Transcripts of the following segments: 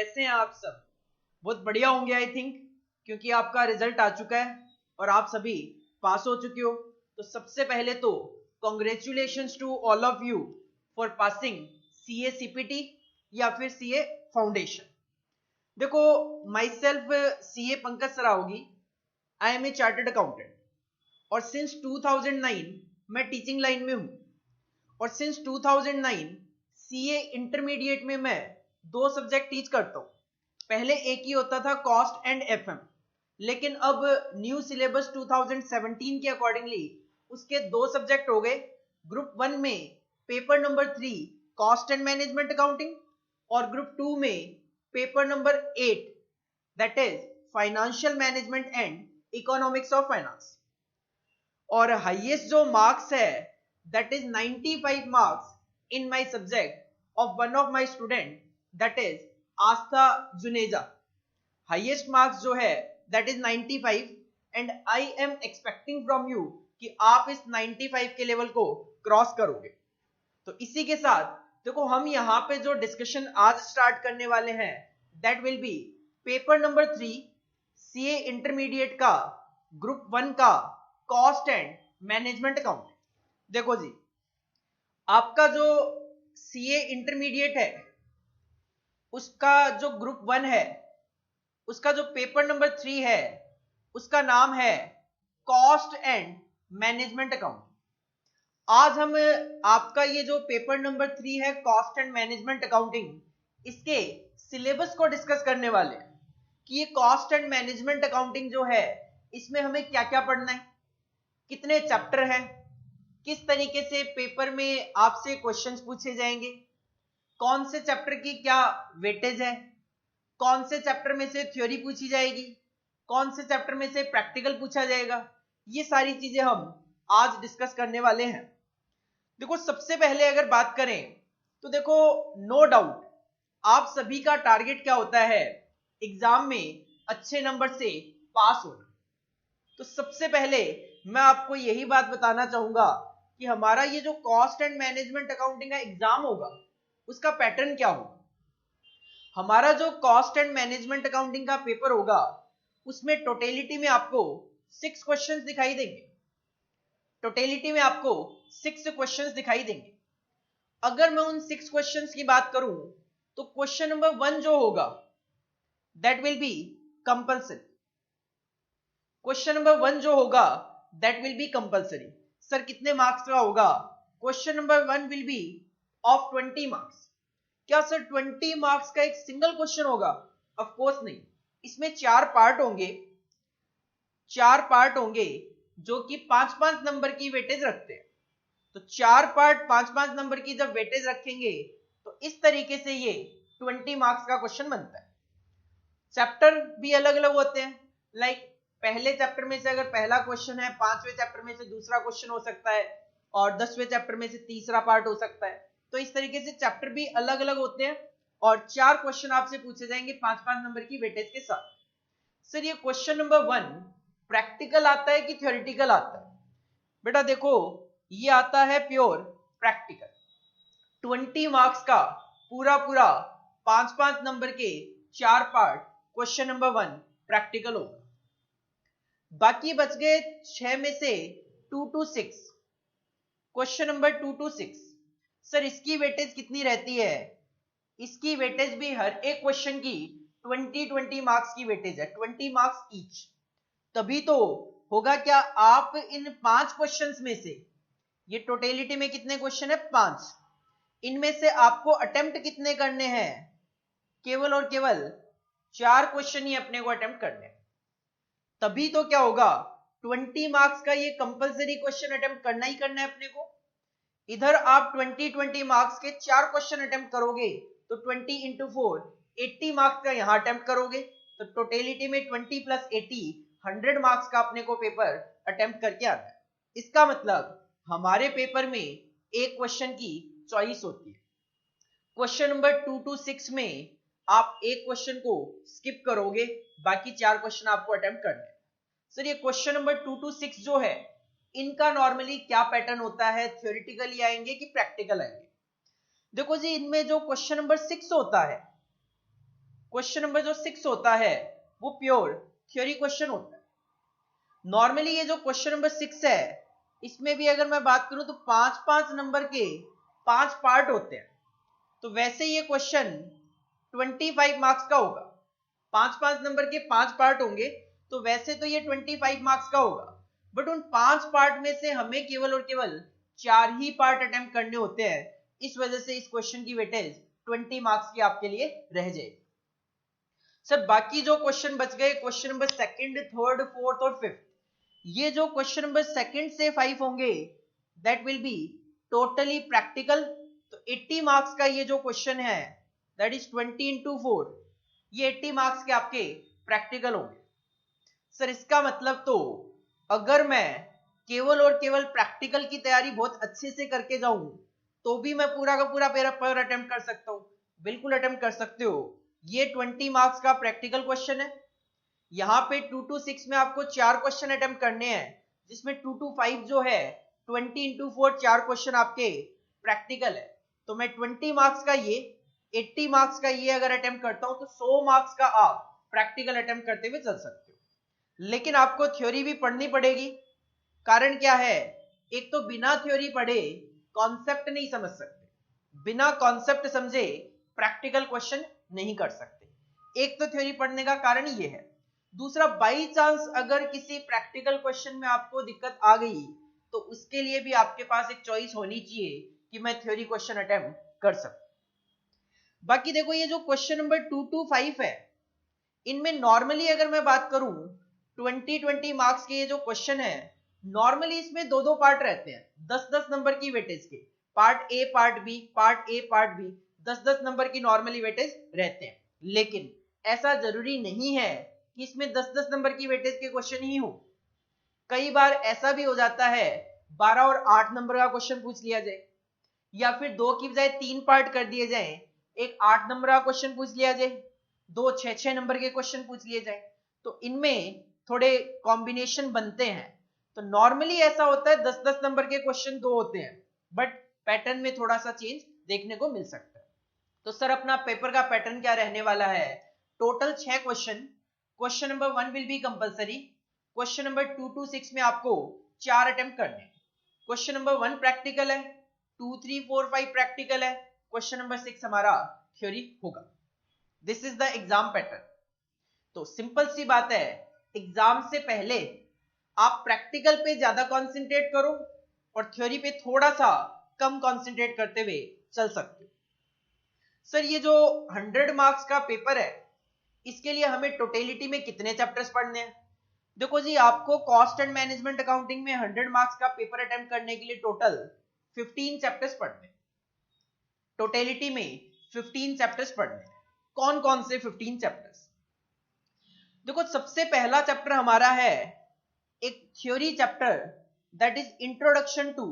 कैसे हैं आप सब? बहुत बढ़िया होंगे आई थिंक, क्योंकि आपका रिजल्ट आ चुका है और आप सभी पास हो चुके हो। तो सबसे पहले तो congratulations to all of you for passing CA CPT या फिर सीए फाउंडेशन। देखो, myself CA Pankaj Sarawagi, I am a chartered accountant और सिंस 2009 मैं टीचिंग लाइन में हूं और सिंस 2009 सीए इंटरमीडिएट में मैं 2 सब्जेक्ट टीच करता हूं। पहले एक ही होता था कॉस्ट एंड एफएम, लेकिन अब न्यू सिलेबस 2017 के अकॉर्डिंगली उसके 2 सब्जेक्ट हो गए। ग्रुप 1 में paper number 3 cost and management accounting और ग्रुप 2 में paper number 8 that is financial management and economics of finance. और हाईएस्ट जो मार्क्स है that is 95 marks in my subject of one of my student that is Astha Juneja. Highest marks जो है that is 95 and I am expecting from you कि आप इस 95 के level को क्रॉस करोगे। तो इसी के साथ देखो, हम यहाँ पे जो डिस्कशन आज स्टार्ट करने वाले हैं that will be paper number 3 CA intermediate का ग्रुप 1 का कॉस्ट एंड मैनेजमेंट अकाउंट। देखो जी, आपका जो सीए इंटरमीडिएट है उसका जो ग्रुप 1 है उसका जो पेपर नंबर 3 है उसका नाम है कॉस्ट एंड मैनेजमेंट अकाउंट। आज हम आपका ये जो पेपर नंबर 3 है कॉस्ट एंड मैनेजमेंट अकाउंटिंग, इसके सिलेबस को डिस्कस करने वाले हैं कि ये कॉस्ट एंड मैनेजमेंट अकाउंटिंग जो है इसमें हमें क्या क्या पढ़ना है, कितने चैप्टर हैं, किस तरीके से पेपर में आपसे क्वेश्चंस पूछे जाएंगे, कौन से चैप्टर की क्या वेटेज है, कौन से चैप्टर में से थ्योरी पूछी जाएगी, कौन से चैप्टर में से प्रैक्टिकल पूछा जाएगा। ये सारी चीजें हम आज डिस्कस करने वाले हैं। देखो, सबसे पहले अगर बात करें तो देखो, नो डाउट आप सभी का टारगेट क्या होता है, एग्जाम में अच्छे नंबर से पास होना। तो सबसे पहले मैं आपको यही बात बताना चाहूंगा कि हमारा ये जो कॉस्ट एंड मैनेजमेंट अकाउंटिंग का एग्जाम होगा उसका पैटर्न क्या होगा। हमारा जो कॉस्ट एंड मैनेजमेंट अकाउंटिंग का पेपर होगा उसमें टोटलिटी में आपको 6 क्वेश्चंस दिखाई देंगे। टोटलिटी में आपको 6 क्वेश्चंस दिखाई देंगे। अगर मैं उन 6 क्वेश्चंस की बात करूं तो क्वेश्चन नंबर 1 जो होगा that will be compulsory. Question number 1 जो होगा that will be compulsory. Sir कितने मार्क्स का होगा? Question number 1 will be of 20 marks. क्या सर 20 मार्क्स का एक सिंगल क्वेश्चन होगा? ऑफ कोर्स नहीं, इसमें 4 पार्ट होंगे। 4 पार्ट होंगे जो कि 5-5 नंबर की वेटेज रखते हैं। तो 4 पार्ट 5-5 नंबर की जब वेटेज रखेंगे तो इस तरीके से ये 20 मार्क्स का क्वेश्चन बनता है। चैप्टर भी अलग अलग होते हैं, लाइक पहले चैप्टर में से अगर पहला क्वेश्चन है, 5वें चैप्टर में से दूसरा क्वेश्चन हो सकता है और 10वें चैप्टर में से तीसरा पार्ट हो सकता है। तो इस तरीके से चैप्टर भी अलग अलग होते हैं और 4 क्वेश्चन आपसे पूछे जाएंगे 5-5 नंबर की वेटेज के साथ। सर ये क्वेश्चन नंबर 1 प्रैक्टिकल आता है कि थ्योरेटिकल आता है? बेटा देखो, ये आता है प्योर प्रैक्टिकल। 20 मार्क्स का पूरा 5-5 नंबर के 4 पार्ट क्वेश्चन नंबर 1 प्रैक्टिकल होगा। बाकी बच गए 6 में से 2 to 6। Question number 2 to 6, sir इसकी वेटेज कितनी रहती है? इसकी वेटेज भी हर एक क्वेश्चन की 20 मार्क्स की वेटेज है, 20 मार्क्स ईच। तभी तो होगा क्या, आप इन 5 क्वेश्चंस में से, ये टोटलिटी में कितने क्वेश्चन है? 5। इनमें से आपको अटेम्प्ट कितने करने हैं? केवल और केवल 4 क्वेश्चन ही अपने को अटेम्प्ट करने हैं। तभी तो क्या होगा, 20 मार्क्स का ये कंपलसरी क्वेश्चन अटेम्प्ट करना ही करना है अपने को। इधर आप 20 मार्क्स के 4 क्वेश्चन अटेम्प्ट करोगे तो 20 into 4 80 मार्क्स का यहां अटेम्प्ट करोगे। तो टोटलिटी में 20 + 80 100 मार्क्स का अपने को पेपर अटेम्प्ट करके आता है। इसका मतलब हमारे पेपर में एक क्वेश्चन की चॉइस होती है। क्वेश्चन नंबर 2 to 6 में आप एक क्वेश्चन को स्किप करोगे, बाकी 4 क्वेश्चन आपको अटेम्प्ट करने हैं। सर ये क्वेश्चन नंबर 2 to 6 जो है इनका नॉर्मली क्या पैटर्न होता है, थ्योरेटिकली आएंगे कि प्रैक्टिकल आएंगे? देखो जी, इनमें जो क्वेश्चन नंबर 6 होता है क्वेश्चन नंबर जो 6 होता है वो प्योर थ्योरी क्वेश्चन होता है। नॉर्मली ये जो क्वेश्चन नंबर 6 है इसमें भी अगर मैं बात करूं तो 5-5 नंबर के 5 पार्ट होते हैं। तो वैसे ये क्वेश्चन 25 मार्क्स का होगा। 5-5 नंबर के 5 पार्ट होंगे तो वैसे तो ये 25 मार्क्स का होगा, बट उन 5 पार्ट में से हमें केवल और केवल 4 ही पार्ट अटेम्प्ट करने होते हैं। इस वजह से इस क्वेश्चन की वेटेज 20 मार्क्स की आपके लिए रह जाएगी। सर बाकी जो क्वेश्चन बच गए, question number 2nd, 3rd, 4th और 5th, ये जो क्वेश्चन नंबर 2nd से 5 होंगे that will be totally practical. तो 80 मार्क्स का ये जो क्वेश्चन है दैट इज 20 into 4, ये 80 मार्क्स के आपके प्रैक्टिकल होंगे। सर इसका मतलब तो अगर मैं केवल और केवल प्रैक्टिकल की तैयारी बहुत अच्छे से करके जाऊं तो भी मैं पूरा का पूरा पेपर अटेम्प्ट कर सकता हूं। बिल्कुल अटेम्प्ट कर सकते हो। ये 20 मार्क्स का प्रैक्टिकल क्वेश्चन है। यहाँ पे 2 to 6 में आपको 4 क्वेश्चन अटेम्प्ट करने हैं, जिसमें 2 to 5 जो है 20 into 4 4 क्वेश्चन आपके प्रैक्टिकल है। तो मैं 20 मार्क्स का ये, 80 मार्क्स का ये अगर अटेम्प्ट करता हूं तो 100 मार्क्स का आप प्रैक्टिकल अटेम्प्ट करते हुए चल सकते हो। लेकिन आपको थ्योरी भी पढ़नी पड़ेगी। कारण क्या है, एक तो बिना थ्योरी पढ़े कॉन्सेप्ट नहीं समझ सकते, बिना कॉन्सेप्ट समझे प्रैक्टिकल क्वेश्चन नहीं कर सकते। एक तो थ्योरी पढ़ने का कारण ये है। दूसरा, बाई चांस अगर किसी प्रैक्टिकल क्वेश्चन में आपको दिक्कत आ गई तो उसके लिए भी आपके पास एक चॉइस होनी चाहिए कि मैं थ्योरी क्वेश्चन अटेम्प्ट कर सकूं। बाकी देखो ये जो क्वेश्चन नंबर 2 to 5 है, इनमें नॉर्मली अगर मैं बात करूं 20 मार्क्स के ये जो क्वेश्चन है, नॉर्मली इसमें दो दो पार्ट रहते हैं 10-10 नंबर की वेटेज के। Part A part B, part A part B, 10-10 number की नॉर्मली वेटेज रहते हैं। लेकिन ऐसा जरूरी नहीं है कि इसमें 10-10 नंबर की वेटेज के क्वेश्चन ही हो। कई बार ऐसा भी हो जाता है 12 और 8 नंबर का क्वेश्चन पूछ लिया जाए, या फिर 2 की बजाय 3 पार्ट कर दिए जाए, एक 8 नंबर का क्वेश्चन पूछ लिया जाए, 2 6-6 नंबर के क्वेश्चन पूछ लिए जाए। तो इनमें थोड़े कॉम्बिनेशन बनते हैं। तो नॉर्मली ऐसा होता है 10-10 नंबर के क्वेश्चन 2 होते हैं, बट पैटर्न में थोड़ा सा चेंज देखने को मिल सकता है। तो सर अपना पेपर का पैटर्न क्या रहने वाला है, total 6 question. Question number 1 will be compulsory. Question number 2 to 6 में आपको 4 अटेम्प्ट करने। क्वेश्चन नंबर 1 प्रैक्टिकल है, 2, 3, 4, 5 प्रैक्टिकल है, क्वेश्चन नंबर 6 हमारा थ्योरी होगा। This is the exam pattern. तो सिंपल सी बात है, एग्जाम से पहले आप प्रैक्टिकल पे ज्यादा कॉन्सेंट्रेट करो और थ्योरी पे थोड़ा सा कम कॉन्सेंट्रेट करते हुए चल सकते हो। सर ये जो 100 मार्क्स का पेपर है, इसके लिए हमें टोटलिटी में कितने चैप्टर्स पढ़ने हैं? देखो जी, आपको कॉस्ट एंड मैनेजमेंट अकाउंटिंग में 100 मार्क्स का पेपर अटेम्प्ट करने के लिए टोटल 15 चैप्टर्स पढ़ने। टोटलिटी में 15 चैप्टर्स पढ़ने। कौन कौन से 15 चैप्टर्स? देखो सबसे पहला चैप्टर हमारा है एक theory chapter that is introduction to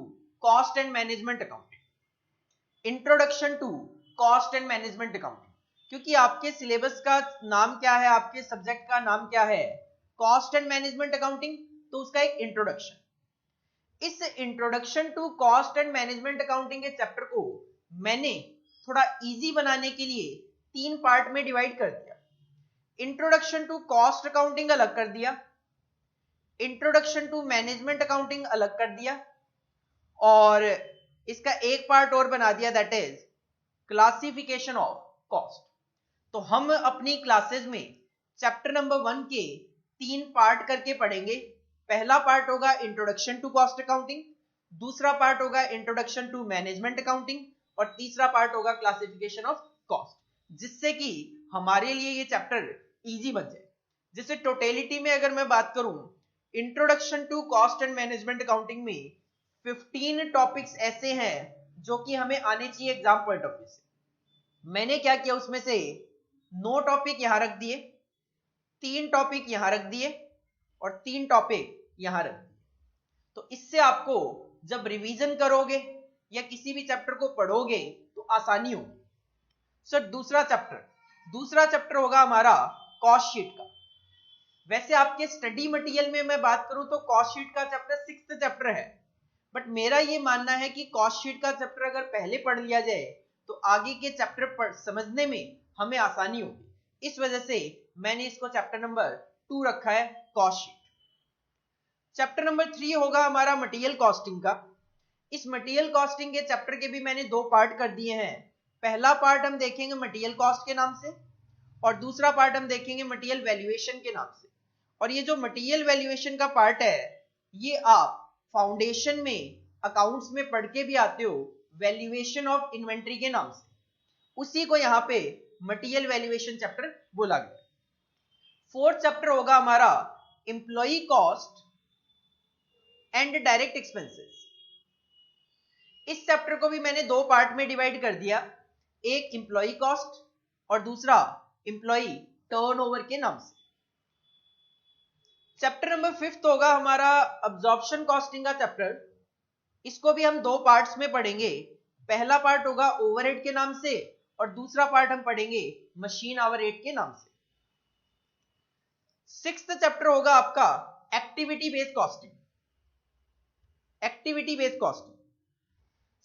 cost and management accounting. Introduction to cost and management accounting, क्योंकि आपके सिलेबस का नाम क्या है, आपके सब्जेक्ट का नाम क्या है, कॉस्ट एंड मैनेजमेंट अकाउंटिंग, तो उसका एक इंट्रोडक्शन। इस introduction to cost and management accounting के चैप्टर को मैंने थोड़ा इजी बनाने के लिए 3 पार्ट में डिवाइड कर दिया। इंट्रोडक्शन टू कॉस्ट अकाउंटिंग अलग कर दिया, इंट्रोडक्शन टू मैनेजमेंट अकाउंटिंग अलग कर दिया, और इसका एक पार्ट और बना दिया that is classification of cost. तो हम अपनी क्लासेस में चैप्टर नंबर 1 के 3 पार्ट करके पढ़ेंगे। पहला पार्ट होगा इंट्रोडक्शन टू कॉस्ट अकाउंटिंग, दूसरा पार्ट होगा इंट्रोडक्शन टू मैनेजमेंट अकाउंटिंग, और तीसरा पार्ट होगा क्लासिफिकेशन ऑफ कॉस्ट, जिससे कि हमारे लिए ये चैप्टर इजी बन जाए। जैसे टोटलिटी में अगर मैं बात करूं, introduction to cost and management accounting में 15 टॉपिक्स ऐसे हैं जो कि हमें आने चाहिए एग्जाम पॉइंट ऑफ व्यू से। मैंने क्या किया, उसमें से 9 टॉपिक यहां रख दिए, 3 टॉपिक यहां रख दिए, और 3 टॉपिक यहां रख दिए। तो इससे आपको जब रिवीजन करोगे या किसी भी चैप्टर को पढ़ोगे तो आसानी होगी। सर दूसरा चैप्टर होगा हमारा कॉस्ट शीट का। वैसे आपके स्टडी मटेरियल में मैं बात करूं तो कॉस्ट शीट का चैप्टर 6th चैप्टर है, बट मेरा ये मानना है कि कॉस्ट शीट का चैप्टर अगर पहले पढ़ लिया जाए तो आगे के चैप्टर समझने में हमें आसानी होगी। इस वजह से मैंने इसको चैप्टर नंबर 2 रखा है, कॉस्ट शीट। चैप्टर नंबर 3 होगा हमारा मटेरियल कॉस्टिंग का। इस मटेरियल कॉस्टिंग के चैप्टर के भी मैंने 2 पार्ट कर दिए हैं। पहला पार्ट हम देखेंगे मटेरियल कॉस्ट के नाम से, और दूसरा पार्ट हम देखेंगे मटेरियल वैल्यूएशन के नाम से। और ये जो मटेरियल वैल्यूएशन का पार्ट है, ये आप फाउंडेशन में अकाउंट्स में पढ़ के भी आते हो, वैल्यूएशन ऑफ इन्वेंट्री के नाम से। उसी को यहाँ पे मटेरियल वैल्यूएशन चैप्टर बोला गया। 4th चैप्टर होगा हमारा employee cost and direct expenses. इस चैप्टर को भी मैंने 2 पार्ट में डिवाइड कर दिया, एक एम्प्लॉय कॉस्ट और दूसरा एम्प्लॉय टर्नओवर के नाम से। चैप्टर नंबर 5 होगा हमारा अब्जॉर्प्शन कॉस्टिंग का चैप्टर। इसको भी हम 2 पार्ट्स में पढ़ेंगे। पहला पार्ट होगा ओवरहेड के नाम से और दूसरा पार्ट हम पढ़ेंगे मशीन आवर रेट के नाम से। 6th चैप्टर होगा आपका activity based costing, activity based costing.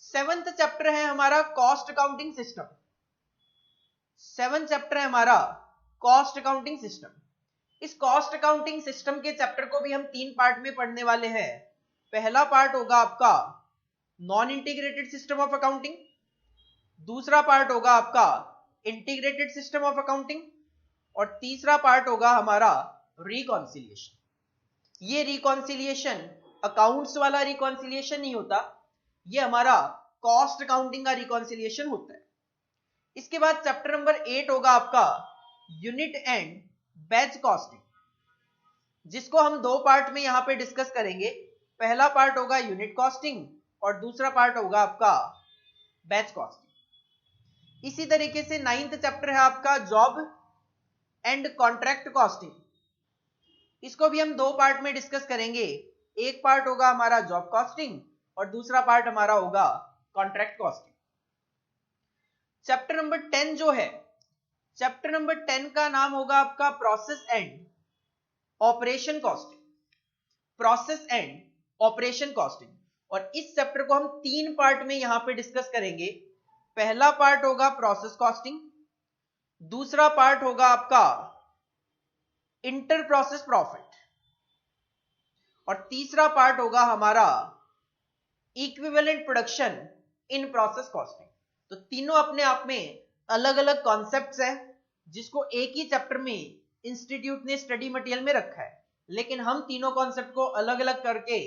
7th chapter है हमारा cost accounting system. 7th chapter है हमारा कॉस्ट अकाउंटिंग सिस्टम। इस कॉस्ट अकाउंटिंग सिस्टम के चैप्टर को भी हम 3 पार्ट में पढ़ने वाले हैं। पहला पार्ट होगा आपका non integrated system of accounting, दूसरा पार्ट होगा आपका इंटीग्रेटेड सिस्टम ऑफ अकाउंटिंग, और तीसरा पार्ट होगा हमारा रिकॉन्सिलिएशन। ये रिकॉन्सिलिएशन अकाउंट्स वाला रिकॉन्सिलिएशन नहीं होता, ये हमारा कॉस्ट अकाउंटिंग का रिकॉन्सिलिएशन होता है। इसके बाद चैप्टर नंबर 8 होगा आपका यूनिट एंड बैच कॉस्टिंग, जिसको हम 2 पार्ट में यहां पे डिस्कस करेंगे। पहला पार्ट होगा यूनिट कॉस्टिंग और दूसरा पार्ट होगा आपका बैच कॉस्टिंग। इसी तरीके से 9th चैप्टर है आपका जॉब एंड कॉन्ट्रैक्ट कॉस्टिंग। इसको भी हम 2 पार्ट में डिस्कस करेंगे। एक पार्ट होगा हमारा जॉब कॉस्टिंग और दूसरा पार्ट हमारा होगा कॉन्ट्रैक्ट कॉस्टिंग। चैप्टर नंबर 10 जो है, चैप्टर नंबर 10 का नाम होगा आपका process and operation costing, process and operation costing. और इस चैप्टर को हम 3 पार्ट में यहां पे डिस्कस करेंगे। पहला पार्ट होगा प्रोसेस कॉस्टिंग, दूसरा पार्ट होगा आपका इंटर प्रोसेस प्रॉफिट, और तीसरा पार्ट होगा हमारा equivalent production in process costing. तो तीनों अपने आप में अलग अलग कॉन्सेप्ट्स हैं, जिसको एक ही चैप्टर में इंस्टीट्यूट ने स्टडी मटेरियल में रखा है, लेकिन हम तीनों कॉन्सेप्ट को अलग अलग करके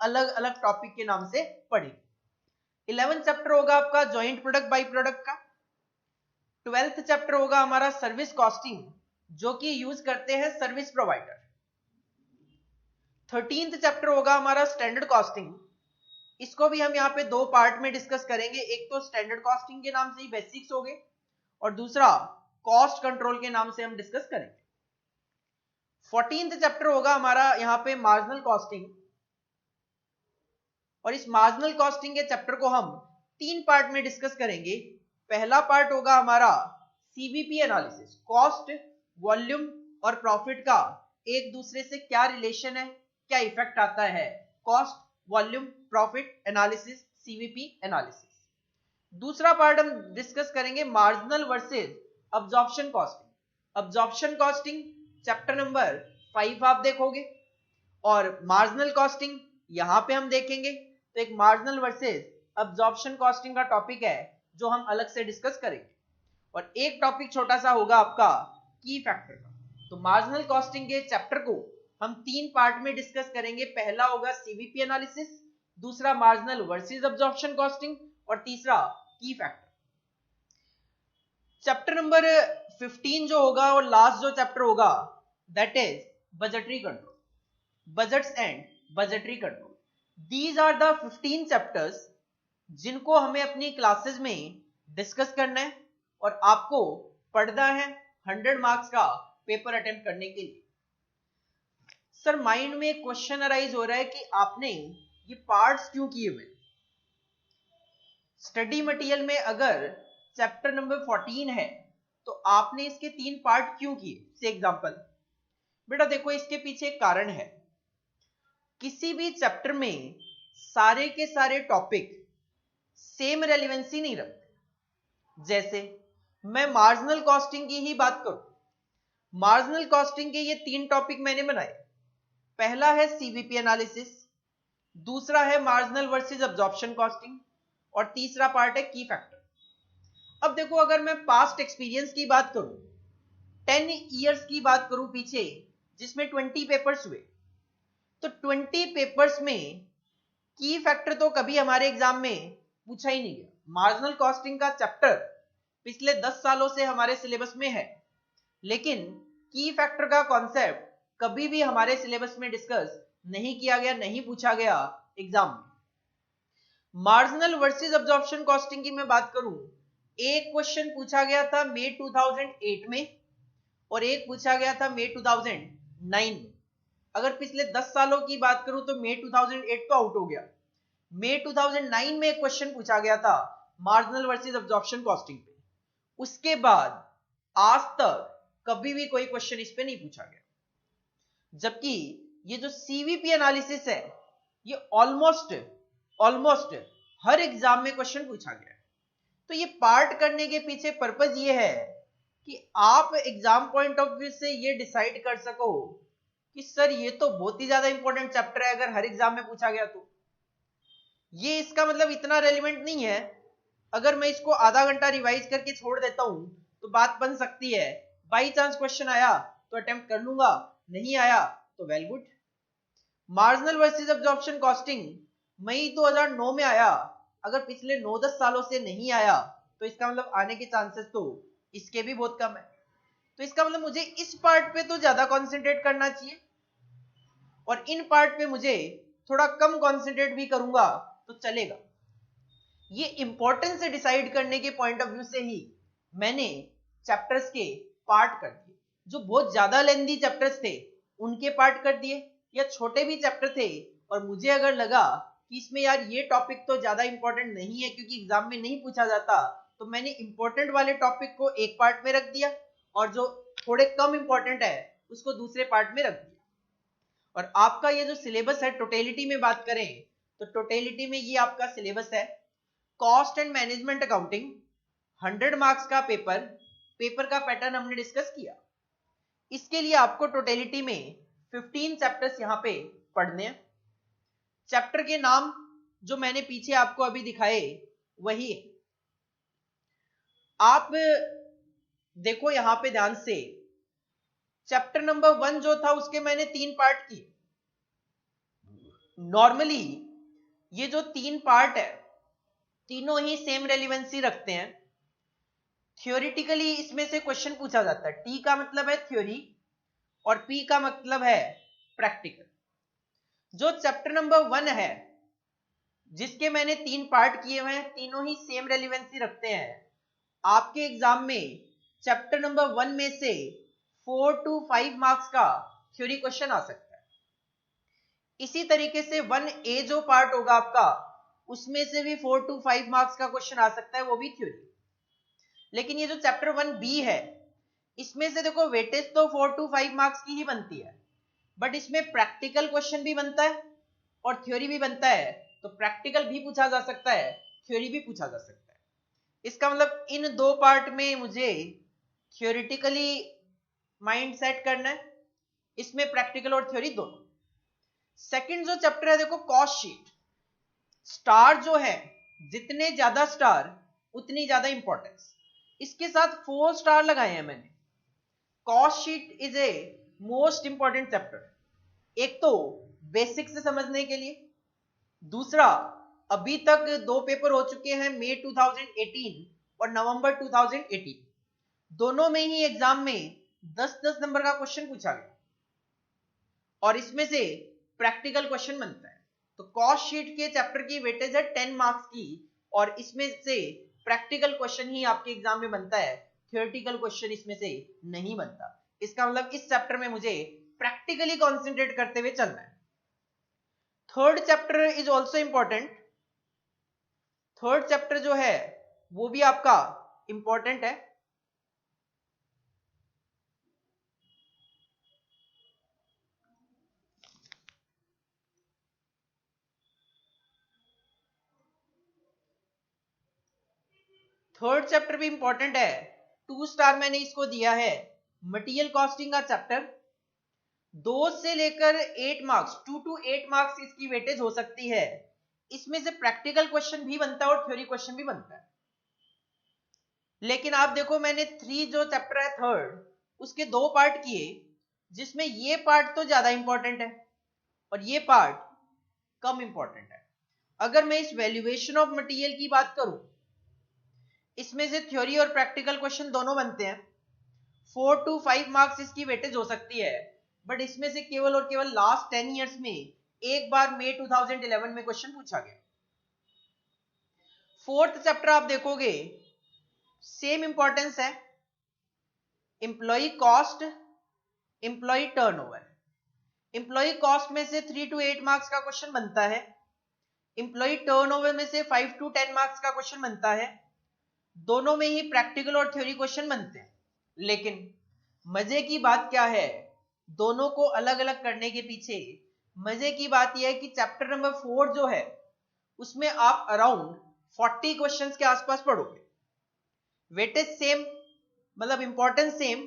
अलग अलग टॉपिक के नाम से पढ़ेंगे। 11th चैप्टर होगा आपका जॉइंट प्रोडक्ट बाई प्रोडक्ट का। 12th चैप्टर होगा हमारा सर्विस कॉस्टिंग, जो कि यूज करते हैं सर्विस प्रोवाइडर। 13th चैप्टर होगा हमारा स्टैंडर्ड कॉस्टिंग। इसको भी हम यहाँ पे 2 पार्ट में डिस्कस करेंगे। एक तो स्टैंडर्ड कॉस्टिंग के नाम से ही बेसिक्स हो गए, और दूसरा कॉस्ट कंट्रोल के नाम से हम डिस्कस करेंगे। 14th चैप्टर होगा हमारा यहाँ पे मार्जिनल कॉस्टिंग, और इस मार्जिनल कॉस्टिंग के चैप्टर को हम 3 पार्ट में डिस्कस करेंगे। पहला पार्ट होगा हमारा सीवीपी एनालिसिस, कॉस्ट, वॉल्यूम और प्रॉफिट का एक दूसरे से क्या रिलेशन है, क्या इफेक्ट आता है, cost, volume, profit analysis, CVP analysis. दूसरा पार्ट हम डिस्कस करेंगे marginal versus absorption costing. Absorption costing chapter number 5 आप देखोगे, और मार्जिनल कॉस्टिंग यहां पे हम देखेंगे। तो एक मार्जिनल वर्सेस अब्जॉर्प्शन कॉस्टिंग का टॉपिक है जो हम अलग से डिस्कस करेंगे, और एक टॉपिक छोटा सा होगा आपका की फैक्टर का। तो मार्जिनल कॉस्टिंग के चैप्टर को हम 3 पार्ट में डिस्कस करेंगे। पहला होगा सीवीपी एनालिसिस, दूसरा मार्जिनल वर्सेस अब्जॉर्प्शन कॉस्टिंग, और तीसरा की फैक्टर। चैप्टर नंबर 15 जो होगा और लास्ट जो चैप्टर होगा, that is budgetary control, budgets and budgetary control. These are the 15 chapters जिनको हमें अपनी क्लासेस में डिस्कस करना है और आपको पढ़ना है 100 मार्क्स का पेपर अटेम्प्ट करने के लिए। सर माइंड में एक क्वेश्चन अराइज हो रहा है कि आपने ये पार्ट्स क्यों किए हुए? स्टडी मटेरियल में अगर चैप्टर नंबर 14 है तो आपने इसके 3 पार्ट क्यों किए? से एग्जांपल बेटा देखो, इसके पीछे एक कारण है। किसी भी चैप्टर में सारे के सारे टॉपिक सेम रेलेवेंसी नहीं रखते। जैसे मैं मार्जिनल कॉस्टिंग की ही बात करूं मार्जिनल कॉस्टिंग के ये 3 टॉपिक मैंने बनाए। पहला है सीवीपी एनालिसिस, दूसरा है मार्जिनल वर्सेस अब्जॉर्प्शन कॉस्टिंग, और तीसरा पार्ट है की फैक्टर। अब देखो, अगर मैं पास्ट एक्सपीरियंस की बात करूं, 10 ईयर्स की बात करूं पीछे, जिसमें 20 पेपर्स हुए, तो 20 पेपर्स में की फैक्टर तो कभी हमारे एग्जाम में पूछा ही नहीं गया। मार्जिनल कॉस्टिंग का चैप्टर पिछले 10 सालों से हमारे सिलेबस में है, लेकिन की फैक्टर का कॉन्सेप्ट कभी भी हमारे सिलेबस में डिस्कस नहीं किया गया, नहीं पूछा गया एग्जाम में। मार्जिनल वर्सेस अब्जॉर्प्शन कॉस्टिंग की मैं बात करूं, एक क्वेश्चन पूछा गया था मई 2008 में और एक पूछा गया था मई 2009 में। अगर पिछले 10 सालों की बात करूं तो मई 2008 तो आउट हो गया। मई 2009 में एक क्वेश्चन पूछा गया था मार्जिनल वर्सेस अब्जॉर्प्शन कॉस्टिंग पे। उसके बाद आज तक कभी भी कोई क्वेश्चन इस पे नहीं पूछा गया। जबकि ये जो सीवीपी एनालिसिस है, ये ऑलमोस्ट हर एग्जाम में क्वेश्चन पूछा गया है। तो ये पार्ट करने के पीछे पर्पज ये है कि आप एग्जाम पॉइंट ऑफ व्यू से ये डिसाइड कर सको कि सर ये तो बहुत ही ज्यादा इंपॉर्टेंट चैप्टर है, अगर हर एग्जाम में पूछा गया तो ये इसका मतलब इतना रेलिवेंट नहीं है। अगर मैं इसको आधा घंटा रिवाइज करके छोड़ देता हूं तो बात बन सकती है, बाई चांस क्वेश्चन आया तो अटेम्प्ट कर लूंगा, नहीं आया तो well good. Marginal versus absorption costing मई 2009 में आया, अगर पिछले 9-10 सालों से नहीं आया तो इसका मतलब आने के चांसेस तो इसके भी बहुत कम है। तो इसका मतलब मुझे इस पार्ट पे तो ज्यादा कॉन्सेंट्रेट करना चाहिए, और इन पार्ट पे मुझे थोड़ा कम कॉन्सेंट्रेट भी करूंगा तो चलेगा। ये इंपॉर्टेंस से डिसाइड करने के पॉइंट ऑफ व्यू से ही मैंने चैप्टर्स के पार्ट कर दिए। जो बहुत ज्यादा लेंथी चैप्टर्स थे उनके पार्ट कर दिए, या छोटे भी चैप्टर थे और मुझे अगर लगा कि इसमें यार ये टॉपिक तो ज्यादा इंपॉर्टेंट नहीं है क्योंकि एग्जाम में नहीं पूछा जाता, तो मैंने इंपॉर्टेंट वाले टॉपिक को एक पार्ट में रख दिया और जो थोड़े कम इंपॉर्टेंट है उसको दूसरे पार्ट में रख दिया। और आपका ये जो सिलेबस है, टोटलिटी में बात करें तो टोटलिटी में ये आपका सिलेबस है। Cost and management accounting 100 marks का पेपर का पैटर्न हमने डिस्कस किया। इसके लिए आपको टोटलिटी में 15 चैप्टर्स यहां पे पढ़ने हैं। चैप्टर के नाम जो मैंने पीछे आपको अभी दिखाए वही है। आप देखो यहां पे ध्यान से, चैप्टर नंबर 1 जो था उसके मैंने 3 पार्ट किए। नॉर्मली ये जो 3 पार्ट है तीनों ही सेम रेलिवेंसी रखते हैं। थ्योरेटिकली इसमें से क्वेश्चन पूछा जाता है। टी का मतलब है थ्योरी और पी का मतलब है प्रैक्टिकल। जो चैप्टर नंबर 1 है जिसके मैंने 3 पार्ट किए हुए हैं, तीनों ही सेम रेलिवेंसी रखते हैं। आपके एग्जाम में चैप्टर नंबर 1 में से 4 to 5 मार्क्स का थ्योरी क्वेश्चन आ सकता है। इसी तरीके से 1A जो पार्ट होगा आपका, उसमें से भी 4 to 5 मार्क्स का क्वेश्चन आ सकता है, वो भी थ्योरी। लेकिन ये जो चैप्टर 1B है, इसमें से देखो वेटेज तो 4 to 5 मार्क्स की ही बनती है, बट इसमें प्रैक्टिकल क्वेश्चन भी बनता है और थ्योरी भी बनता है। तो प्रैक्टिकल भी पूछा जा सकता है, थ्योरी भी पूछा जा सकता है। इसका मतलब इन 2 पार्ट में मुझे थ्योरेटिकली माइंड सेट करना है, इसमें प्रैक्टिकल और थ्योरी दोनों। सेकंड जो चैप्टर है देखो, कॉस्ट शीट। स्टार जो है, जितने ज्यादा स्टार उतनी ज्यादा इंपॉर्टेंस। इसके साथ 4 स्टार लगाए हैं मैंने। Cost sheet is a most important chapter. एक तो बेसिक से समझने के लिए, दूसरा अभी तक 2 पेपर हो चुके हैं, मई 2018 और नवंबर 2018। दोनों में ही एग्जाम में 10-10 नंबर का क्वेश्चन पूछा गया और इसमें से प्रैक्टिकल क्वेश्चन बनता है। तो कॉस्ट शीट के चैप्टर की वेटेज है 10 मार्क्स की और इसमें से प्रैक्टिकल क्वेश्चन ही आपके एग्जाम में बनता है, थ्योरेटिकल क्वेश्चन इसमें से नहीं बनता। इसका मतलब इस चैप्टर में मुझे प्रैक्टिकली कॉन्सेंट्रेट करते हुए चलना है। Third chapter is also important. Third chapter जो है वो भी आपका इंपॉर्टेंट है। थर्ड चैप्टर भी इंपॉर्टेंट है, 2 स्टार मैंने इसको दिया है। मटेरियल कॉस्टिंग का चैप्टर 2 से लेकर 8 मार्क्स 2 to 8 मार्क्स इसकी वेटेज हो सकती है। इसमें से प्रैक्टिकल क्वेश्चन भी बनता है और थ्योरी क्वेश्चन भी बनता है। लेकिन आप देखो मैंने 3 जो चैप्टर है थर्ड उसके 2 पार्ट किए, जिसमें ये पार्ट तो ज्यादा इंपॉर्टेंट है और ये पार्ट कम इंपॉर्टेंट है। अगर मैं इस वैल्यूएशन ऑफ मटेरियल की बात करूं, इसमें से थ्योरी और प्रैक्टिकल क्वेश्चन दोनों बनते हैं। 4 to 5 मार्क्स इसकी वेटेज हो सकती है, बट इसमें से केवल और केवल लास्ट 10 इयर्स में एक बार मई 2011 में क्वेश्चन पूछा गया। फोर्थ चैप्टर आप देखोगे सेम इंपॉर्टेंस है, employee cost, employee turnover. Employee cost में से 3 to 8 मार्क्स का क्वेश्चन बनता है, एम्प्लॉय टर्नओवर में से 5 to 10 मार्क्स का क्वेश्चन बनता है। दोनों में ही प्रैक्टिकल और थ्योरी क्वेश्चन बनते हैं। लेकिन मजे की बात क्या है, दोनों को अलग अलग करने के पीछे मजे की बात यह है कि चैप्टर नंबर 4 जो है उसमें आप अराउंड 40 क्वेश्चंस के आसपास पढ़ोगे। वेटेज सेम, मतलब importance same,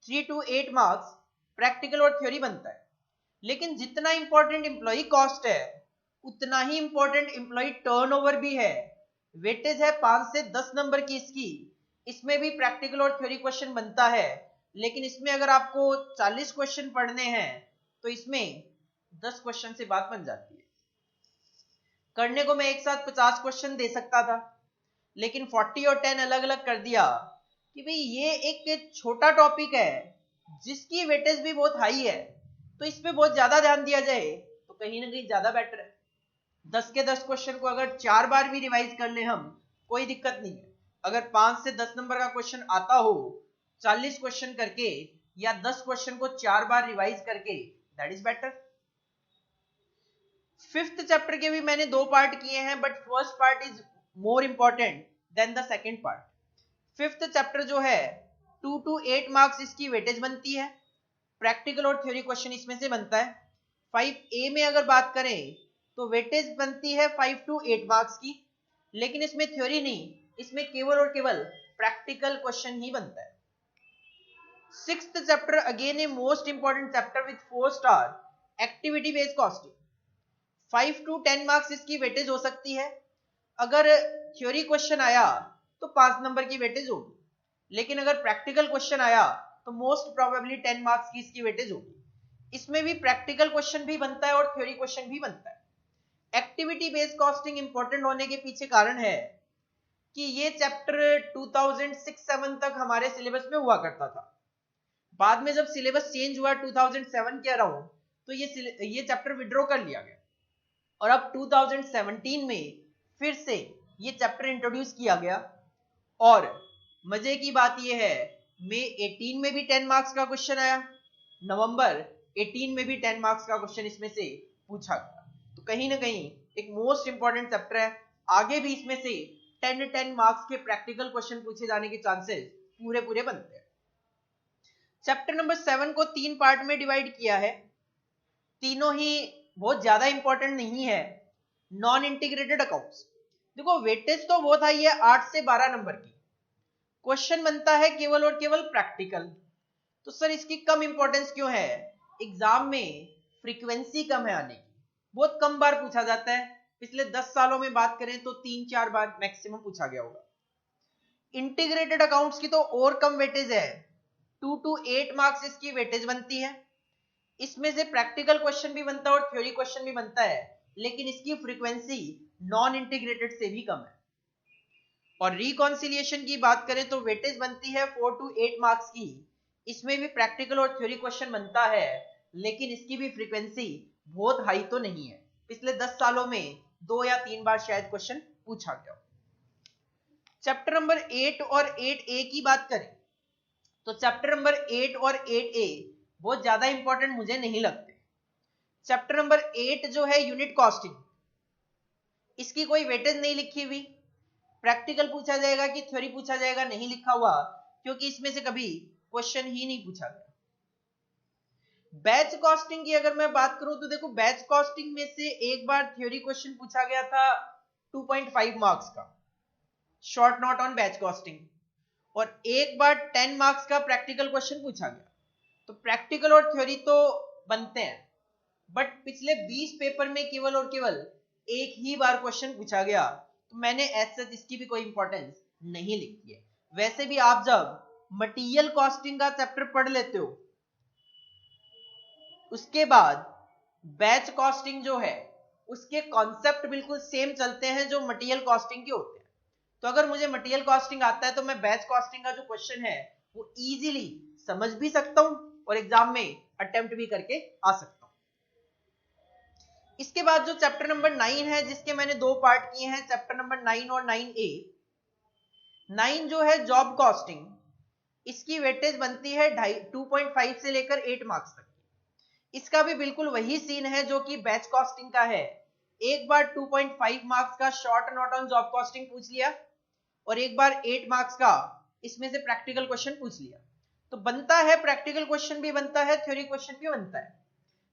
3 to 8 marks practical और थ्योरी बनता है। लेकिन जितना इंपॉर्टेंट एम्प्लॉय कॉस्ट है उतना ही इंपॉर्टेंट एम्प्लॉय टर्नओवर भी है। वेटेज है 5 से 10 नंबर की इसकी, इसमें भी प्रैक्टिकल और थ्योरी क्वेश्चन बनता है। लेकिन इसमें अगर आपको 40 क्वेश्चन पढ़ने हैं तो इसमें 10 क्वेश्चन से बात बन जाती है। करने को मैं एक साथ 50 क्वेश्चन दे सकता था, लेकिन 40 और 10 अलग अलग कर दिया कि भाई ये एक छोटा टॉपिक है जिसकी वेटेज भी बहुत हाई है, तो इस पे बहुत ज्यादा ध्यान दिया जाए तो कहीं ना कहीं ज्यादा बेटर है। 10 के 10 क्वेश्चन को अगर 4 बार भी रिवाइज कर ले हम, कोई दिक्कत नहीं है। अगर 5 से 10 नंबर का क्वेश्चन आता हो 40 क्वेश्चन करके या 10 क्वेश्चन को 4 बार रिवाइज करके, that is better. Fifth chapter के भी मैंने 2 पार्ट किए हैं, but first part is more important than the second part. Fifth chapter जो है 2 to 8 मार्क्स इसकी वेटेज बनती है, प्रैक्टिकल और थ्योरी क्वेश्चन इसमें से बनता है। 5A में अगर बात करें तो वेटेज बनती है 5 to 8 मार्क्स की, लेकिन इसमें थ्योरी नहीं, इसमें केवल और केवल प्रैक्टिकल क्वेश्चन ही बनता है। Sixth chapter again a most important chapter with 4 star, activity based costing. 5 to 10 marks इसकी वेटेज हो सकती है। अगर थ्योरी क्वेश्चन आया तो 5 नंबर की वेटेज होगी, लेकिन अगर प्रैक्टिकल क्वेश्चन आया तो मोस्ट प्रोबेबली 10 मार्क्स की इसकी वेटेज होगी। इसमें भी प्रैक्टिकल क्वेश्चन भी बनता है और थ्योरी क्वेश्चन भी बनता है। एक्टिविटी बेस्ड कॉस्टिंग इंपॉर्टेंट होने के पीछे कारण है कि ये चैप्टर 2006-7 तक हमारे सिलेबस में हुआ करता था। बाद में जब सिलेबस चेंज हुआ 2007 के अराउंड, तो ये चैप्टर विड्रॉ कर लिया गया और अब 2017 में फिर से ये चैप्टर इंट्रोड्यूस किया गया। और मजे की बात यह है, मई 18 में भी 10 मार्क्स का क्वेश्चन आया, नवंबर 18 में भी 10 मार्क्स का क्वेश्चन इसमें से पूछा गया। तो कहीं ना कहीं एक मोस्ट इंपॉर्टेंट चैप्टर है। आगे भी इसमें से 10 मार्क्स के प्रैक्टिकल क्वेश्चन पूछे जाने के चांसेस पूरे पूरे बनते हैं। चैप्टर नंबर 7 को 3 पार्ट में डिवाइड किया है, तीनों ही बहुत ज्यादा इंपॉर्टेंट नहीं है। नॉन इंटीग्रेटेड अकाउंट्स, देखो वेटेज तो बहुत हाई है 8 से 12 नंबर की, क्वेश्चन बनता है केवल और केवल प्रैक्टिकल। तो सर इसकी कम इंपॉर्टेंस क्यों है? एग्जाम में फ्रीक्वेंसी कम है आने की, बहुत कम बार पूछा जाता है। पिछले 10 सालों में बात करें तो 3-4 बार मैक्सिमम पूछा गया होगा। इंटीग्रेटेड अकाउंट्स की तो और कम वेटेज है, 2 to 8 मार्क्स इसकी वेटेज बनती है। इसमें से प्रैक्टिकल क्वेश्चन भी बनता है और थ्योरी क्वेश्चन भी बनता है, लेकिन इसकी फ्रीक्वेंसी नॉन इंटीग्रेटेड से भी कम है। और रिकॉन्सिलिएशन की बात करें तो वेटेज बनती है 4 to 8 मार्क्स की, इसमें भी प्रैक्टिकल और थ्योरी क्वेश्चन बनता है, लेकिन इसकी भी फ्रीक्वेंसी बहुत हाई तो नहीं है। पिछले 10 सालों में 2 या 3 बार शायद क्वेश्चन पूछा गया। चैप्टर नंबर 8 और 8A की बात करें तो चैप्टर नंबर 8 और 8A बहुत ज्यादा इंपॉर्टेंट मुझे नहीं लगते। चैप्टर नंबर 8 जो है यूनिट कॉस्टिंग, इसकी कोई वेटेज नहीं लिखी हुई, प्रैक्टिकल पूछा जाएगा कि थ्योरी पूछा जाएगा नहीं लिखा हुआ, क्योंकि इसमें से कभी क्वेश्चन ही नहीं पूछा गया। बैच कॉस्टिंग की अगर मैं बात करूं तो देखो बैच कॉस्टिंग में से एक बार थ्योरी क्वेश्चन पूछा गया था 2.5 मार्क्स का, short note on batch costing, और एक बार 10 मार्क्स का प्रैक्टिकल क्वेश्चन पूछा गया। तो प्रैक्टिकल और थ्योरी तो बनते हैं, बट पिछले 20 पेपर में केवल और केवल एक ही बार क्वेश्चन पूछा गया, तो मैंने एज सच इसकी भी कोई इंपॉर्टेंस नहीं लिखी है। वैसे भी आप जब मटेरियल कॉस्टिंग का चैप्टर पढ़ लेते हो, उसके बाद बैच कॉस्टिंग जो है उसके कॉन्सेप्ट बिल्कुल सेम चलते हैं जो मटेरियल कॉस्टिंग के होते हैं। तो अगर मुझे मटेरियल कॉस्टिंग आता है तो मैं बैच कॉस्टिंग का जो क्वेश्चन है वो इजीली समझ भी सकता हूं और एग्जाम में अटेम्प्ट भी करके आ सकता हूं। इसके बाद जो चैप्टर नंबर 9 है, जिसके मैंने दो पार्ट किए हैं, चैप्टर नंबर 9 और 9A। 9 जो है जॉब कॉस्टिंग, इसकी वेटेज बनती है 2.5 से लेकर 8 मार्क्स तक। इसका भी बिल्कुल वही सीन है जो कि बैच कॉस्टिंग का है। एक बार 2.5 मार्क्स का short note on job costing पूछ लिया और एक बार 8 मार्क्स का इसमें से प्रैक्टिकल क्वेश्चन पूछ लिया। तो बनता है, प्रैक्टिकल क्वेश्चन भी बनता है, थ्योरी क्वेश्चन भी बनता है।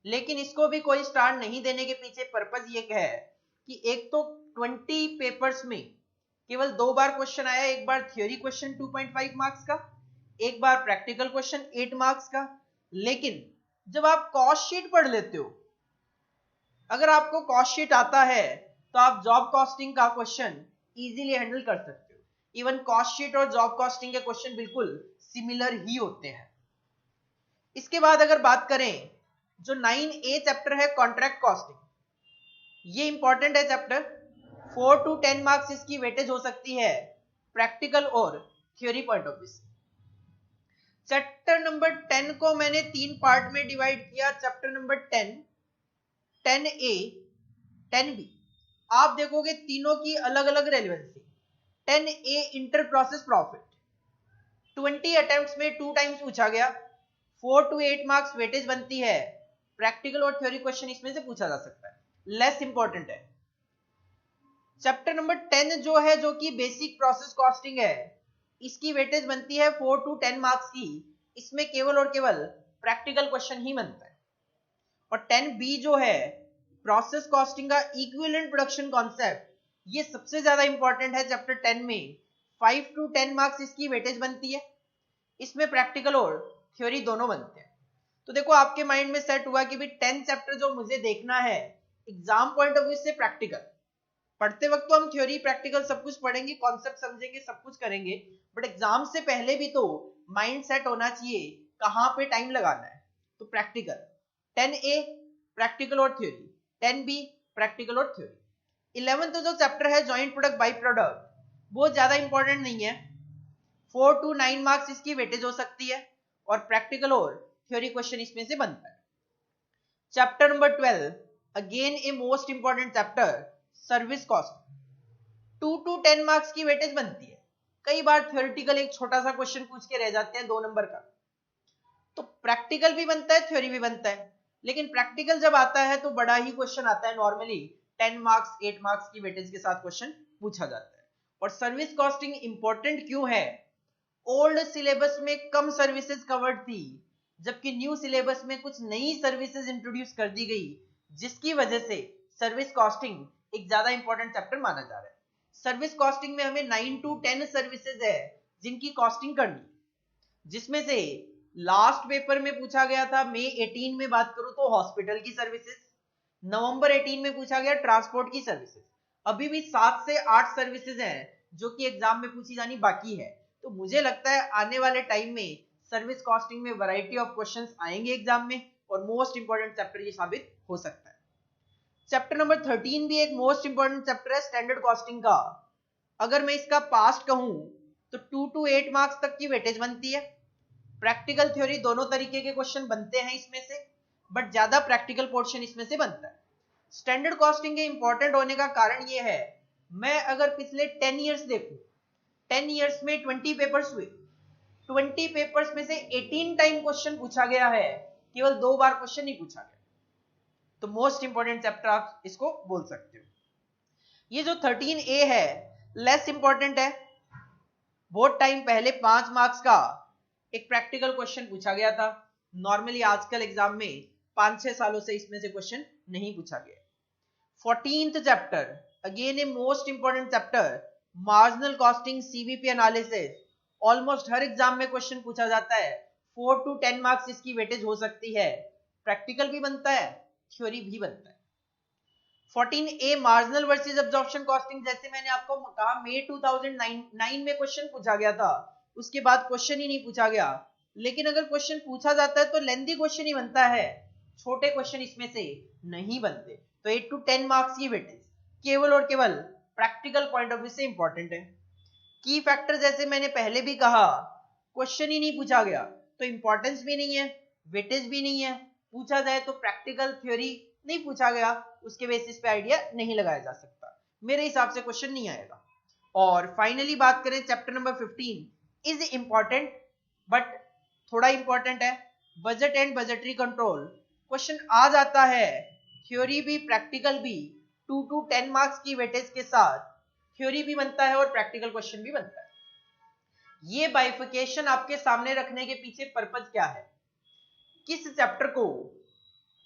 लेकिन इसको भी कोई स्टार नहीं देने के पीछे पर्पज ये है कि एक तो 20 पेपर्स में केवल 2 बार क्वेश्चन आया, एक बार थ्योरी क्वेश्चन 2.5 मार्क्स का, एक बार प्रैक्टिकल क्वेश्चन 8 मार्क्स का। लेकिन जब आप कॉस्ट शीट पढ़ लेते हो, अगर आपको कॉस्ट शीट आता है तो आप जॉब कॉस्टिंग का क्वेश्चन इजीली हैंडल कर सकते हो। इवन कॉस्ट शीट और जॉब कॉस्टिंग के क्वेश्चन बिल्कुल सिमिलर ही होते हैं। इसके बाद अगर बात करें जो 9A चैप्टर है कॉन्ट्रैक्ट कॉस्टिंग, ये इंपॉर्टेंट है चैप्टर। 4 to 10 मार्क्स इसकी वेटेज हो सकती है प्रैक्टिकल और थ्योरी पॉइंट ऑफ व्यू से। चैप्टर नंबर 10 को मैंने 3 पार्ट में डिवाइड किया। Chapter number 10, 10A, 10B। आप देखोगे तीनों की अलग अलग relevancy. 10A inter process profit 20 attempts में 2 टाइम्स पूछा गया, 4 to 8 मार्क्स वेटेज बनती है। प्रैक्टिकल और थ्योरी क्वेश्चन इसमें से पूछा जा सकता है, लेस इंपॉर्टेंट है। चैप्टर नंबर 10 जो है, जो कि बेसिक प्रोसेस कॉस्टिंग है, इसकी वेटेज बनती है 4 to 10 मार्क्स की। इसमें केवल और केवल प्रैक्टिकल क्वेश्चन ही बनता है। और 10B जो है प्रोसेस कॉस्टिंग का इक्विवेलेंट प्रोडक्शन कॉन्सेप्ट, ये सबसे ज्यादा इंपॉर्टेंट है चैप्टर 10 में। 5 to 10 मार्क्स इसकी वेटेज बनती है। इसमें प्रैक्टिकल और थ्योरी दोनों बनते हैं। तो देखो आपके माइंड में सेट हुआ कि भाई 10 चैप्टर जो मुझे देखना है एग्जाम पॉइंट ऑफ व्यू से प्रैक्टिकल, पढ़ते वक्त तो हम थ्योरी प्रैक्टिकल सब कुछ पढ़ेंगे, कॉन्सेप्ट समझेंगे, सब कुछ करेंगे, बट एग्जाम से पहले भी तो माइंड सेट होना चाहिए कहां पे टाइम लगाना है। तो प्रैक्टिकल 10A प्रैक्टिकल और थ्योरी, 10B प्रैक्टिकल और थ्योरी। 11th जो चैप्टर है जॉइंट प्रोडक्ट बाई प्रोडक्ट, वो ज्यादा इंपॉर्टेंट नहीं है। 4 to 9 मार्क्स इसकी वेटेज हो सकती है और प्रैक्टिकल और थ्योरी क्वेश्चन इसमें से बनता है। Chapter number 12 again a most important chapter, service cost. 2 to 10 marks की वेटेज बनती है। कई बार थ्योरेटिकल एक छोटा सा क्वेश्चन पूछ के रह जाते हैं 2 नंबर का। तो प्रैक्टिकल भी बनता है, थ्योरी भी बनता है, लेकिन प्रैक्टिकल जब आता है तो बड़ा ही क्वेश्चन आता है। नॉर्मली 10 मार्क्स 8 मार्क्स की वेटेज के साथ क्वेश्चन पूछा जाता है। और सर्विस कॉस्टिंग इंपॉर्टेंट क्यों है? ओल्ड सिलेबस में कम सर्विसेज कवर्ड थी, जबकि न्यू सिलेबस में कुछ नई सर्विसेज इंट्रोड्यूस कर दी गई, जिसकी वजह से सर्विस कॉस्टिंग एक ज्यादा इंपॉर्टेंट चैप्टर माना जा रहा है। सर्विस कॉस्टिंग में हमें 9 to 10 सर्विसेज है जिनकी कॉस्टिंग करनी, जिसमें से लास्ट पेपर में पूछा गया था मई 18 में बात करूं तो हॉस्पिटल की सर्विसेज, नवंबर 18 में पूछा गया ट्रांसपोर्ट की सर्विसेज। अभी भी 7 से 8 सर्विसेज हैं जो कि एग्जाम में पूछी जानी बाकी है। तो मुझे लगता है आने वाले टाइम में सर्विस कॉस्टिंग में वैरायटी ऑफ क्वेश्चंस आएंगे एग्जाम में और मोस्ट इंपॉर्टेंट चैप्टर ये साबित हो सकता है। चैप्टर नंबर 13 भी एक मोस्ट इंपॉर्टेंट चैप्टर है स्टैंडर्ड कॉस्टिंग का। अगर मैं इसका पास्ट कहूं तो 2 to 8 मार्क्स तक की वेटेज बनती है। प्रैक्टिकल थ्योरी दोनों तरीके के क्वेश्चन बनते हैं इसमें से, बट ज्यादा प्रैक्टिकल पोर्शन इसमें से बनता है। स्टैंडर्ड कॉस्टिंग के इंपॉर्टेंट होने का कारण यह है, मैं अगर पिछले 10 ईयर्स देखूं, 10 ईयर्स में 20 पेपर्स हुए, 20 पेपर्स में से 18 टाइम क्वेश्चन पूछा गया है, केवल 2 बार क्वेश्चन नहीं पूछा गया। तो मोस्ट इंपॉर्टेंट चैप्टर आप इसको बोल सकते हो। ये जो 13A है लेस इंपॉर्टेंट है। बहुत टाइम पहले 5 मार्क्स का एक प्रैक्टिकल क्वेश्चन पूछा गया था। नॉर्मली आजकल एग्जाम में 5-6 सालों से इसमें से क्वेश्चन नहीं पूछा गया। 14th chapter again a most important chapter, marginal costing, CVP analysis almost her exam में क्वेश्चन पूछा जाता है, 4 to 10 मार्क्स इसकी वेटेज हो सकती है, प्रैक्टिकल भी बनता है, थ्योरी भी बनता है। 14A marginal versus absorption costing, जैसे मैंने आपको कहा मई 2009 में क्वेश्चन पूछा गया था, उसके बाद क्वेश्चन ही नहीं पूछा गया। लेकिन अगर क्वेश्चन पूछा जाता है तो लेंथी क्वेश्चन ही बनता है, छोटे क्वेश्चन इसमें से नहीं बनते। तो 8 to 10 मार्क्स की वेटेज केवल और केवल प्रैक्टिकल पॉइंट ऑफ व्यू से इंपॉर्टेंट है। की फैक्टर जैसे मैंने पहले भी कहा, क्वेश्चन ही नहीं पूछा गया तो इंपॉर्टेंस भी नहीं है, वेटेज भी नहीं है। पूछा जाए तो प्रैक्टिकल थ्योरी नहीं पूछा गया, उसके बेसिस पे आइडिया नहीं लगाया जा सकता, मेरे हिसाब से क्वेश्चन नहीं आएगा। और फाइनली बात करें chapter number 15 is important, but थोड़ा इंपॉर्टेंट है, budget and budgetary control. Question आ जाता है, थ्योरी भी प्रैक्टिकल भी, 2 to 10 मार्क्स की वेटेज के साथ थ्योरी भी बनता है और प्रैक्टिकल क्वेश्चन भी बनता है। ये बाइफिकेशन आपके सामने रखने के पीछे पर्पज क्या है, किस चैप्टर को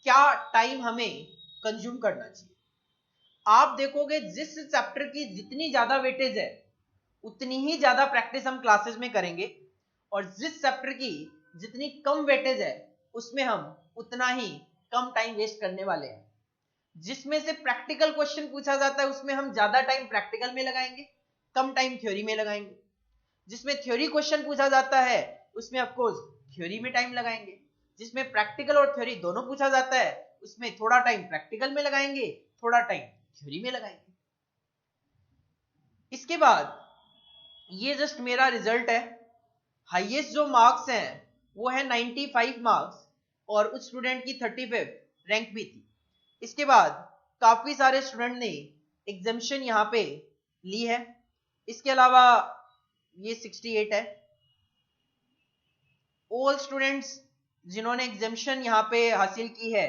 क्या टाइम हमें कंज्यूम करना चाहिए। आप देखोगे जिस चैप्टर की जितनी ज्यादा वेटेज है उतनी ही ज्यादा प्रैक्टिस हम क्लासेस में करेंगे, और जिस चैप्टर की जितनी कम वेटेज है उसमें हम उतना ही कम टाइम वेस्ट करने वाले हैं। जिसमें से प्रैक्टिकल क्वेश्चन पूछा जाता है उसमें हम ज्यादा टाइम प्रैक्टिकल में लगाएंगे, कम टाइम थ्योरी में लगाएंगे। जिसमें थ्योरी क्वेश्चन पूछा जाता है उसमें ऑफकोर्स थ्योरी में टाइम लगाएंगे। जिसमें प्रैक्टिकल और थ्योरी दोनों पूछा जाता है उसमें थोड़ा टाइम प्रैक्टिकल में लगाएंगे, थोड़ा टाइम थ्योरी में लगाएंगे। इसके बाद ये जस्ट मेरा रिजल्ट है, हाईएस्ट जो मार्क्स हैं वो है 95 मार्क्स, और उस स्टूडेंट की 35 रैंक भी थी। इसके बाद काफी सारे स्टूडेंट ने एग्जामिशन यहाँ पे ली है, इसके अलावा ये 68 है। ऑल स्टूडेंट्स जिन्होंने एग्जामिशन यहाँ पे हासिल की है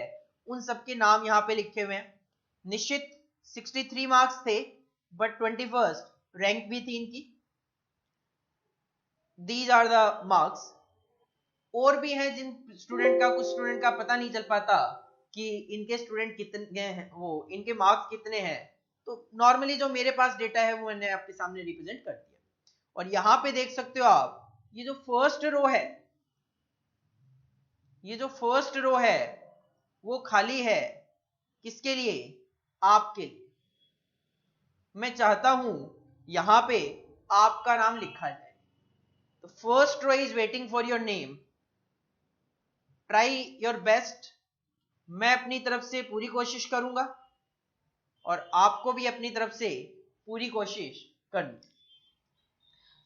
उन सबके नाम यहाँ पे लिखे हुए हैं। निश्चित 63 मार्क्स थे, बट 21st रैंक भी थी इनकी। These are the marks. और भी हैं जिन स्टूडेंट का, कुछ स्टूडेंट का पता नहीं चल पाता कि इनके स्टूडेंट कितने हैं, वो इनके मार्क्स कितने हैं। तो नॉर्मली जो मेरे पास डेटा है वो मैंने आपके सामने रिप्रेजेंट कर दिया। और यहाँ पे देख सकते हो आप, ये जो फर्स्ट रो है, ये जो फर्स्ट रो है वो खाली है, किसके लिए, आपके लिए। मैं चाहता हूं यहां पे आपका नाम लिखा जाए। तो first row is waiting for your name, try your best. मैं अपनी तरफ से पूरी कोशिश करूंगा और आपको भी अपनी तरफ से पूरी कोशिश करनी।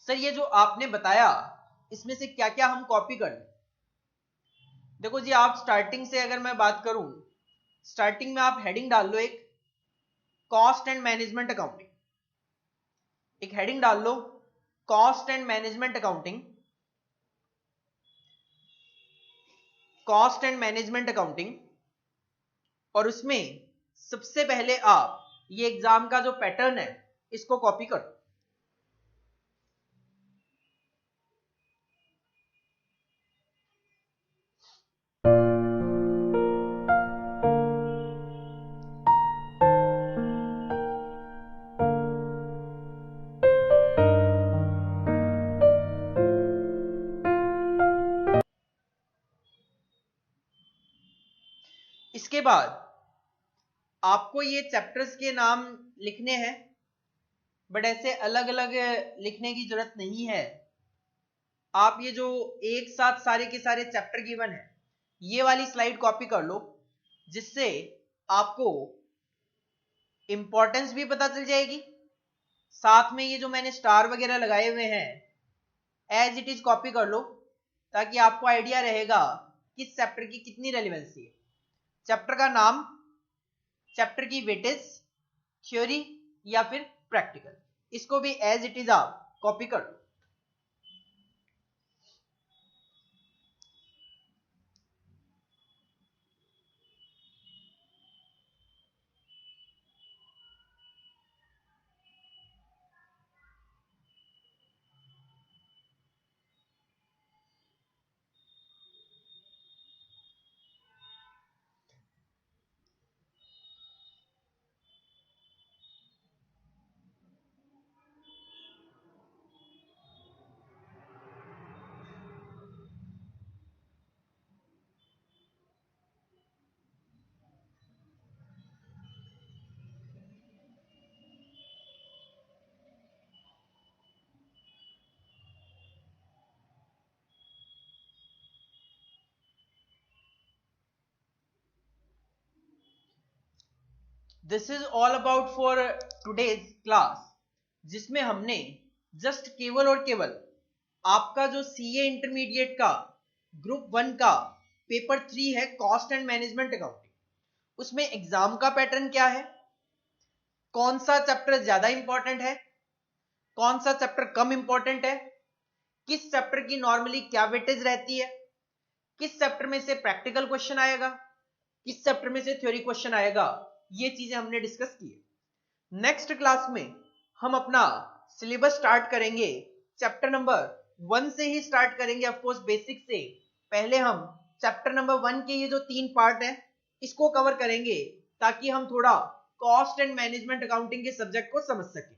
सर ये जो आपने बताया इसमें से क्या क्या हम कॉपी कर लें। देखो जी, आप स्टार्टिंग से अगर मैं बात करूं, स्टार्टिंग में आप हेडिंग डाल लो एक कॉस्ट एंड मैनेजमेंट अकाउंटिंग, एक हेडिंग डाल low cost and management accounting, cost and management accounting. और उसमें सबसे पहले आप ये एग्जाम का जो पैटर्न है इसको कॉपी करो। इसके बाद आपको ये चैप्टर्स के नाम लिखने हैं, बट ऐसे अलग अलग लिखने की जरूरत नहीं है। आप ये जो एक साथ सारे के सारे चैप्टर गिवन है ये वाली स्लाइड कॉपी कर लो, जिससे आपको इंपॉर्टेंस भी पता चल जाएगी। साथ में ये जो मैंने स्टार वगैरह लगाए हुए हैं एज इट इज कॉपी कर लो, ताकि आपको आइडिया रहेगा किस चैप्टर की कितनी रेलिवेंसी है। चैप्टर का नाम, चैप्टर की वेटेज, थ्योरी या फिर प्रैक्टिकल, इसको भी एज इट इज आप कॉपी कर लो। This is all about for today's class, जिसमें हमने जस्ट केवल और केवल आपका जो सीए इंटरमीडिएट का ग्रुप 1 का पेपर 3 है, कॉस्ट एंड मैनेजमेंट अकाउंटिंग, उसमें एग्जाम का पैटर्न क्या है, कौन सा चैप्टर ज्यादा इंपॉर्टेंट है, कौन सा चैप्टर कम इंपॉर्टेंट है, किस चैप्टर की नॉर्मली क्या वेटेज रहती है, किस चैप्टर में से प्रैक्टिकल क्वेश्चन आएगा, किस चैप्टर में से थ्योरी क्वेश्चन आएगा, ये चीजें हमने डिस्कस की है। नेक्स्ट क्लास में हम अपना सिलेबस स्टार्ट करेंगे, चैप्टर नंबर 1 से ही स्टार्ट करेंगे, ऑफकोर्स बेसिक से। पहले हम चैप्टर नंबर 1 के ये जो 3 पार्ट है इसको कवर करेंगे, ताकि हम थोड़ा कॉस्ट एंड मैनेजमेंट अकाउंटिंग के सब्जेक्ट को समझ सकें।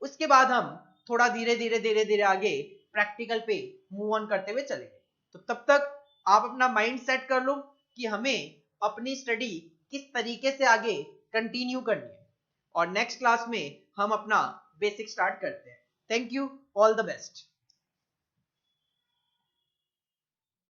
उसके बाद हम थोड़ा धीरे धीरे आगे प्रैक्टिकल पे मूव ऑन करते हुए चलेंगे। तो तब तक आप अपना माइंड सेट कर लो कि हमें अपनी स्टडी किस तरीके से आगे कंटिन्यू करनी है, और नेक्स्ट क्लास में हम अपना बेसिक स्टार्ट करते हैं। Thank you, all the best.